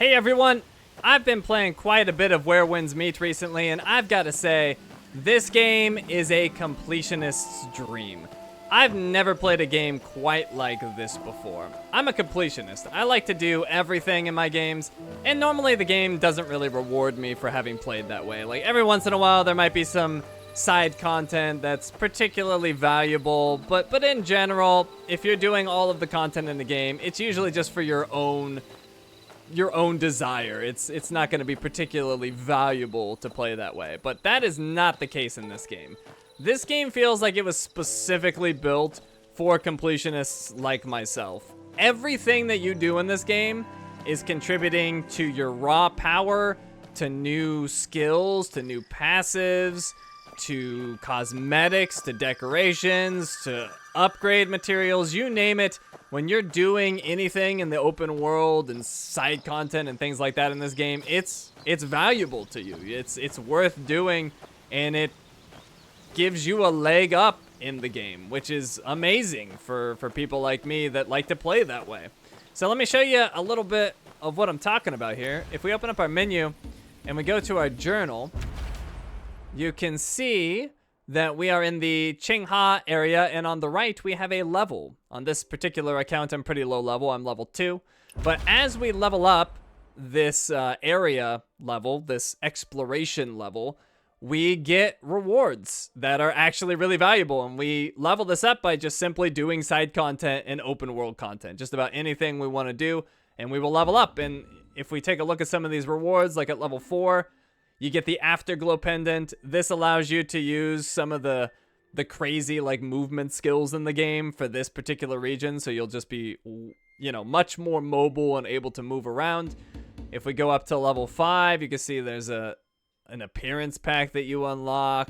Hey everyone, I've been playing quite a bit of Where Winds Meet recently, and I've got to say, this game is a completionist's dream. I've never played a game quite like this before. I'm a completionist. I like to do everything in my games, and normally the game doesn't really reward me for having played that way. Like, every once in a while there might be some side content that's particularly valuable, but in general, if you're doing all of the content in the game, it's usually just for your own desire. It's not going to be particularly valuable to play that way, but that is not the case in this game. This game feels like it was specifically built for completionists like myself. Everything that you do in this game is contributing to your raw power, to new skills, to new passives, to cosmetics, to decorations, to upgrade materials, you name it. When you're doing anything in the open world and side content and things like that in this game, it's valuable to you. It's worth doing, and it gives you a leg up in the game, which is amazing for people like me that like to play that way. So let me show you a little bit of what I'm talking about here. If we open up our menu and we go to our journal, you can see that we are in the Qingha area, and on the right we have a level. On this particular account, I'm pretty low level. I'm level 2. But as we level up this area level, this exploration level, we get rewards that are actually really valuable, and we level this up by just simply doing side content and open world content. Just about anything we want to do, and we will level up. And if we take a look at some of these rewards, like at level 4, you get the Afterglow Pendant. This allows you to use some of the crazy like movement skills in the game for this particular region, so you'll just be, you know, much more mobile and able to move around. If we go up to level 5, you can see there's an appearance pack that you unlock.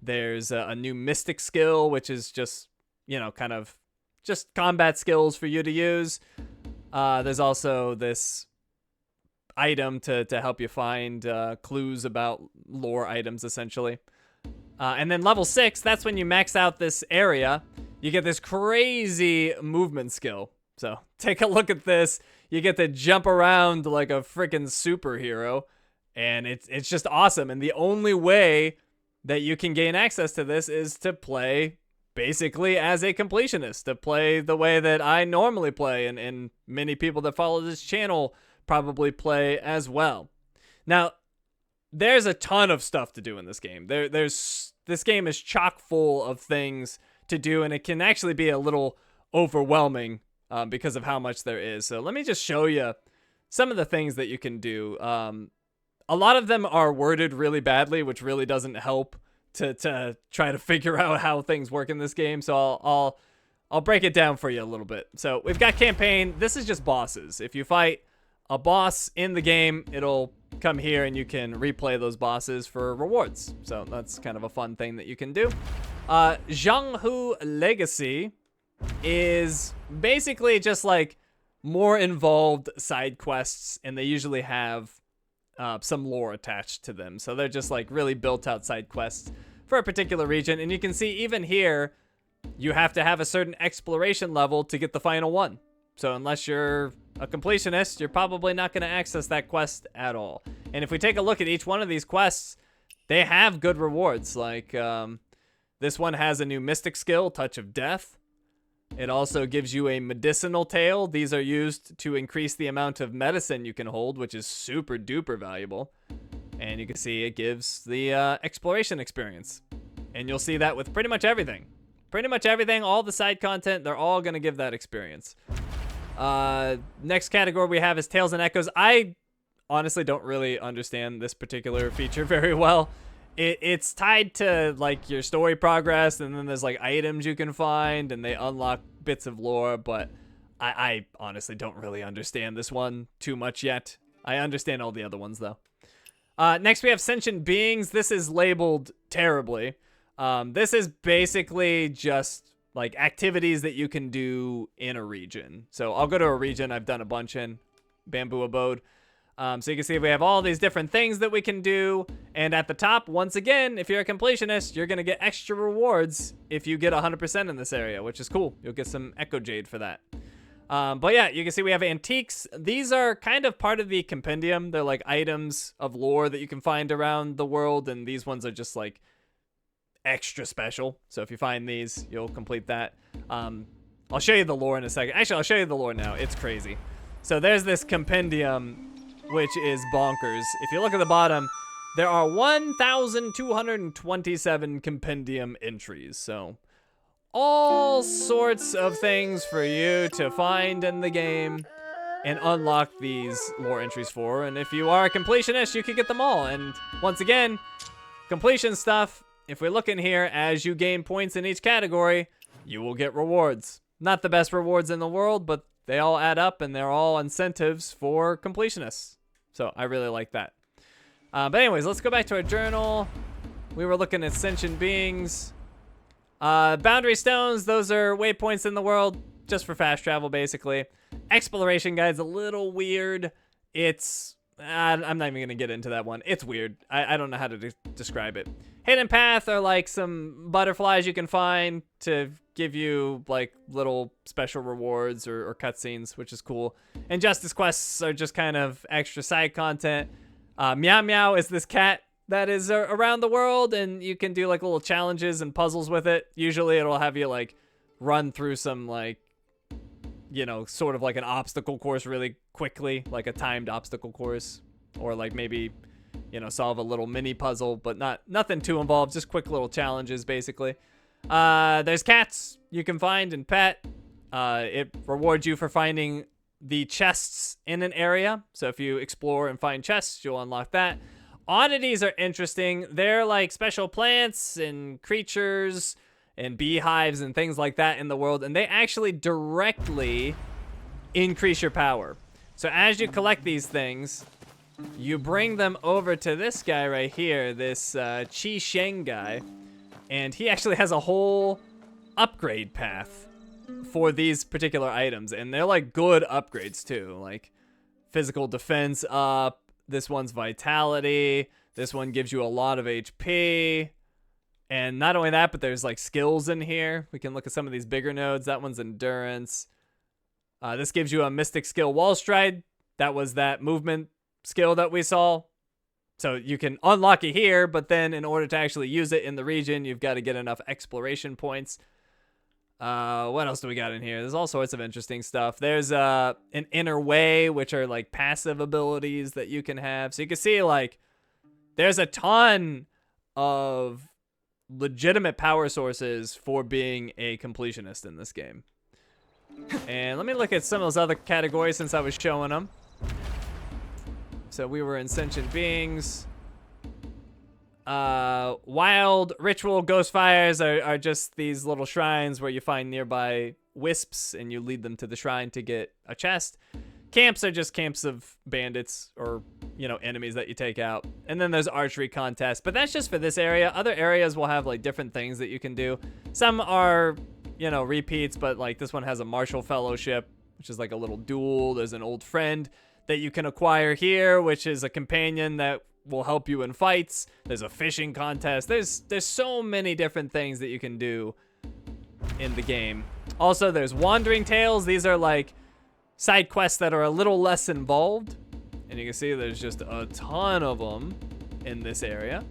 There's a new mystic skill, which is just, you know, kind of just combat skills for you to use. There's also this item to help you find clues about lore items, essentially. And then level 6, that's when you max out this area. You get this crazy movement skill. So take a look at this. You get to jump around like a freaking superhero, and it's just awesome. And the only way that you can gain access to this is to play basically as a completionist, to play the way that I normally play, and many people that follow this channel probably play as well. Now, there's a ton of stuff to do in this game. This game is chock full of things to do, and it can actually be a little overwhelming because of how much there is. So let me just show you some of the things that you can do. A lot of them are worded really badly, which really doesn't help to try to figure out how things work in this game. So I'll break it down for you a little bit. So we've got campaign. This is just bosses. If you fight a boss in the game, it'll come here and you can replay those bosses for rewards. So that's kind of a fun thing that you can do. Zhanghu Legacy is basically just like more involved side quests, and they usually have some lore attached to them. So they're just like really built out side quests for a particular region. And you can see even here, you have to have a certain exploration level to get the final one. So unless you're a completionist, you're probably not going to access that quest at all. And if we take a look at each one of these quests, they have good rewards. Like this one has a new mystic skill, Touch of Death. It also gives you a medicinal tail. These are used to increase the amount of medicine you can hold, which is super duper valuable. And you can see it gives the exploration experience. And you'll see that with pretty much everything. Pretty much everything, all the side content, they're all going to give that experience. Next category we have is Tales and Echoes. I honestly don't really understand this particular feature very well. It's tied to like your story progress, and then there's like items you can find, and they unlock bits of lore, but I honestly don't really understand this one too much yet. I understand all the other ones though. Next we have Sentient Beings. This is labeled terribly. This is basically just like activities that you can do in a region. So I'll go to a region I've done a bunch in, Bamboo Abode. So you can see we have all these different things that we can do. And at the top, once again, if you're a completionist, you're going to get extra rewards if you get 100% in this area, which is cool. You'll get some Echo Jade for that. But yeah, you can see we have antiques. These are kind of part of the compendium. They're like items of lore that you can find around the world, and these ones are just like extra special. So if you find these, you'll complete that. I'll show you the lore in a second. Actually, I'll show you the lore now. It's crazy. So there's this compendium, which is bonkers. If you look at the bottom, there are 1,227 compendium entries. So all sorts of things for you to find in the game and unlock these lore entries for. And if you are a completionist, you can get them all. And once again, completion stuff, if we look in here, as you gain points in each category, you will get rewards. Not the best rewards in the world, but they all add up and they're all incentives for completionists. So I really like that. But anyways, let's go back to our journal. We were looking at sentient beings. Boundary stones, those are waypoints in the world, just for fast travel, basically. Exploration guide's a little weird. It's, I'm not even going to get into that one. It's weird. I don't know how to describe it. Hidden path are like some butterflies you can find to give you like little special rewards or cutscenes, which is cool. And justice quests are just kind of extra side content. Meow Meow is this cat that is around the world, and you can do like little challenges and puzzles with it. Usually it'll have you like run through some like, you know, sort of like an obstacle course really quickly, like a timed obstacle course, or like maybe, you know, solve a little mini puzzle, but nothing too involved, just quick little challenges basically. There's cats you can find and pet. It rewards you for finding the chests in an area. So if you explore and find chests, you'll unlock that. Oddities are interesting. They're like special plants and creatures and beehives and things like that in the world, and they actually directly increase your power. So as you collect these things, you bring them over to this guy right here, this Chi Sheng guy, and he actually has a whole upgrade path for these particular items, and they're like good upgrades too, like physical defense up. This one's vitality. This one gives you a lot of HP. And not only that, but there's like skills in here. We can look at some of these bigger nodes. That one's endurance. This gives you a mystic skill wall stride. That was that movement skill that we saw. So you can unlock it here, but then in order to actually use it in the region, you've got to get enough exploration points. What else do we got in here? There's all sorts of interesting stuff. There's an inner way, which are like passive abilities that you can have. So you can see like there's a ton of legitimate power sources for being a completionist in this game. And let me look at some of those other categories since I was showing them. So we were in sentient beings. Wild ritual ghost fires are just these little shrines where you find nearby wisps and you lead them to the shrine to get a chest. Camps are just camps of bandits or, you know, enemies that you take out. And then there's archery contests, but that's just for this area. Other areas will have like different things that you can do. Some are, you know, repeats, but like this one has a martial fellowship, which is like a little duel. There's an old friend that you can acquire here, which is a companion that will help you in fights. There's a fishing contest. There's so many different things that you can do in the game. Also, there's wandering tales. These are like side quests that are a little less involved, and you can see there's just a ton of them in this area.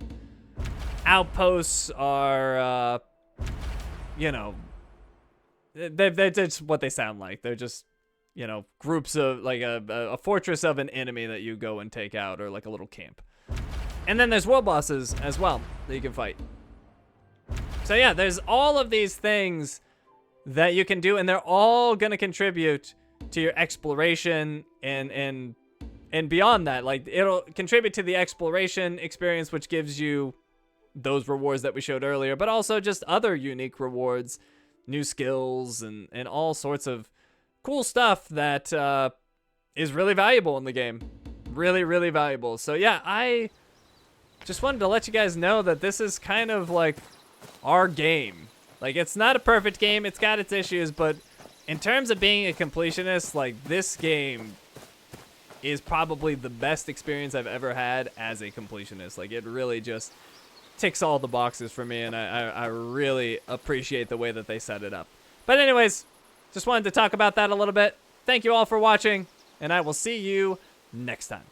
Outposts are you know, they're just what they sound like. They're just, you know, groups of like a fortress of an enemy that you go and take out, or like a little camp. And then there's world bosses as well that you can fight. So yeah, there's all of these things that you can do, and they're all going to contribute to your exploration and beyond that. Like, it'll contribute to the exploration experience, which gives you those rewards that we showed earlier, but also just other unique rewards, new skills, and all sorts of cool stuff that is really valuable in the game. Really, really valuable. So yeah, I just wanted to let you guys know that this is kind of like our game. Like, it's not a perfect game. It's got its issues, but in terms of being a completionist, like, this game is probably the best experience I've ever had as a completionist. Like, it really just ticks all the boxes for me, and I really appreciate the way that they set it up. But anyways, just wanted to talk about that a little bit. thank you all for watching, and I will see you next time.